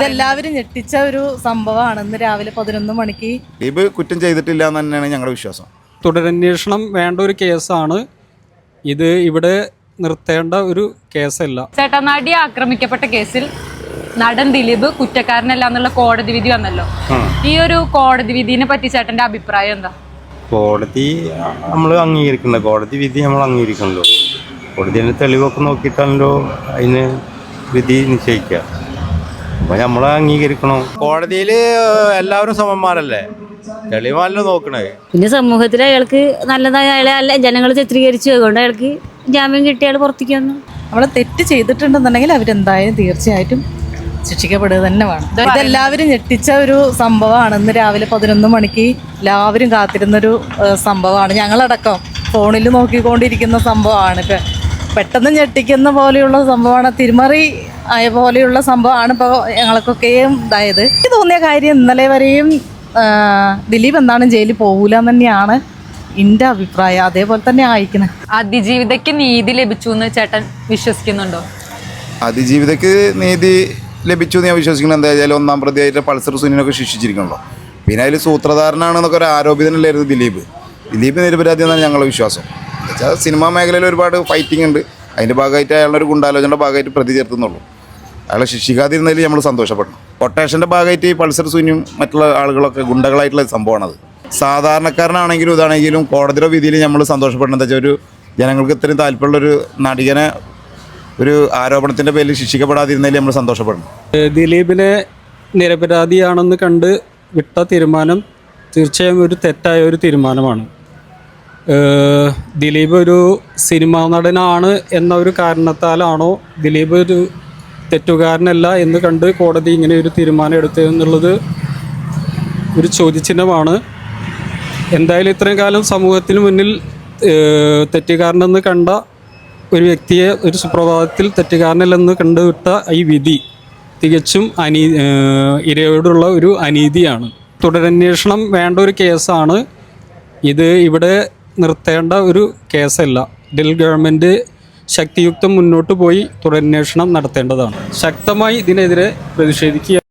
എല്ലാവരും ഞെട്ടിച്ച ഒരു സംഭവമാണ് ഇന്ന് രാവിലെ 11 മണിക്ക്. ദിലീപ് കുറ്റം ചെയ്തിട്ടില്ല എന്ന് തന്നെയാണ് ഞങ്ങളുടെ വിശ്വാസം. തുടരന്വേഷണം വേണ്ട ഒരു കേസാണ് ഇത്. ഇവിടെ നിർത്തേണ്ട ഒരു കേസല്ല. ചേട്ടാ, നടി ആക്രമിക്കപ്പെട്ട കേസിൽ നടൻ ദിലീപ് കുറ്റക്കാരനല്ല എന്നുള്ള കോടതി വിധി വന്നല്ലോ. ഈ ഒരു കോടതി വിധിനെ പറ്റി ചേട്ടന്റെ അഭിപ്രായം എന്താ? കോടതി നമ്മൾ അംഗീകരിക്കണ്ട, കോടതി വിധി നമ്മൾ അംഗീകരിക്കണല്ലോ. കോടതിയുടെ തെളിവൊക്കെ നോക്കിയിട്ടാണല്ലോ അതിന് വിധി നിശ്ചയിക്കുക. അപ്പൊ നമ്മൾ അംഗീകരിക്കണം. കോടതിയിൽ എല്ലാവരും സമന്മാരല്ലേ, തെളിവല്ലോ നോക്കണേ. പിന്നെ സമൂഹത്തിൽ അയാൾക്ക് നല്ലതായ അയാളെ ജനങ്ങൾ ചിത്രീകരിച്ചു, അതുകൊണ്ട് അയാൾക്ക് ജാമ്യം കിട്ടിയ ആൾ പുറത്തേക്ക് വന്നു. നമ്മൾ തെറ്റ് ചെയ്തിട്ടുണ്ടെന്നുണ്ടെങ്കിൽ അവരെന്തായാലും തീർച്ചയായിട്ടും ശിക്ഷിക്കപ്പെടുക തന്നെ വേണം. ഇതെല്ലാവരും ഞെട്ടിച്ച ഒരു സംഭവമാണ് ഇന്ന് രാവിലെ 11 മണിക്ക് എല്ലാവരും കാത്തിരുന്നൊരു സംഭവമാണ്. ഞങ്ങളടക്കം ഫോണിൽ നോക്കിക്കൊണ്ടിരിക്കുന്ന സംഭവമാണ്. ഇപ്പം പെട്ടെന്ന് ഞെട്ടിക്കുന്ന പോലെയുള്ള സംഭവമാണ്, തിരിമറി ആയ പോലെയുള്ള സംഭവമാണ് ഇപ്പോൾ ഞങ്ങൾക്കൊക്കെയും ഇതായത്. എനിക്ക് തോന്നിയ കാര്യം ഇന്നലെ വരെയും ദിലീപ് എന്താണ് ജയിലിൽ പോകൂല എന്ന് തന്നെയാണ് എൻ്റെ അഭിപ്രായം. അതേപോലെ തന്നെ ആയിരിക്കണം. അതിജീവിതയ്ക്ക് നീതി ലഭിച്ചു എന്ന് ചേട്ടൻ വിശ്വസിക്കുന്നുണ്ടോ? അതിജീവിതയ്ക്ക് നീതി ലഭിച്ചു എന്ന് ഞാൻ വിശ്വസിക്കുന്നത്. എന്താ വെച്ചാൽ 1-ാം പ്രതിയായിട്ട് പൾസർ സുനിനൊക്കെ ശിക്ഷിച്ചിരിക്കണല്ലോ. പിന്നെ അതിൽ സൂത്രധാരനാണെന്നൊക്കെ ഒരു ആരോപിതനല്ലായിരുന്നു ദിലീപ്. ദിലീപ് നിരപരാധി എന്നാണ് ഞങ്ങളുടെ വിശ്വാസം. എന്നുവെച്ചാൽ സിനിമാ മേഖലയിൽ ഒരുപാട് ഫൈറ്റിംഗ് ഉണ്ട്. അതിൻ്റെ ഭാഗമായിട്ട് അയാളുടെ ഒരു ഗുണ്ടാലോചനയുടെ ഭാഗമായിട്ട് പ്രതി ചേർത്തുന്നുള്ളൂ. അയാളെ ശിക്ഷിക്കാതിരുന്നതിൽ നമ്മൾ സന്തോഷപ്പെടണം. കൊട്ടേഷൻ്റെ ഭാഗമായിട്ട് ഈ പൾസർ സുനിയും മറ്റുള്ള ആളുകളൊക്കെ ഗുണ്ടകളായിട്ടുള്ള സംഭവമാണത്. സാധാരണക്കാരനാണെങ്കിലും ഇതാണെങ്കിലും കോടതിയുടെ വിധിയിൽ നമ്മൾ സന്തോഷപ്പെടണം. എന്താ വെച്ചാൽ ഒരു ജനങ്ങൾക്ക് ഇത്രയും താല്പര്യമുള്ളൊരു നടികനെ ഒരു ആരോപണത്തിൻ്റെ പേരിൽ ശിക്ഷിക്കപ്പെടാതിരുന്നതിൽ നമ്മൾ സന്തോഷപ്പെടണം. ദിലീപിനെ നിരപരാധിയാണെന്ന് കണ്ട് വിട്ട തീരുമാനം തീർച്ചയായും ഒരു തെറ്റായ ഒരു തീരുമാനമാണ്. ദിലീപ് ഒരു സിനിമാ നടനാണ് എന്ന ഒരു കാരണത്താലാണോ ദിലീപ് ഒരു തെറ്റുകാരനല്ല എന്ന് കണ്ട് കോടതി ഇങ്ങനെ ഒരു തീരുമാനം എടുത്തതെന്നുള്ളത് ഒരു ചോദ്യചിഹ്നമാണ്. എന്തായാലും ഇത്രയും കാലം സമൂഹത്തിന് മുന്നിൽ തെറ്റുകാരനെന്ന് കണ്ട ഒരു വ്യക്തിയെ ഒരു സുപ്രഭാതത്തിൽ തെറ്റുകാരനല്ലെന്ന് കണ്ടുവിട്ട ഈ വിധി തികച്ചും ഇരയോടുള്ള ഒരു അനീതിയാണ്. തുടരന്വേഷണം വേണ്ട ഒരു കേസാണ് ഇത്. ഇവിടെ നിർത്തേണ്ട ഒരു കേസല്ല. ഡൽഹി ഗവൺമെൻറ് ശക്തിയുക്തം മുന്നോട്ട് പോയി തുടരന്വേഷണം നടത്തേണ്ടതാണ്. ശക്തമായി ഇതിനെതിരെ പ്രതിഷേധിക്കുക.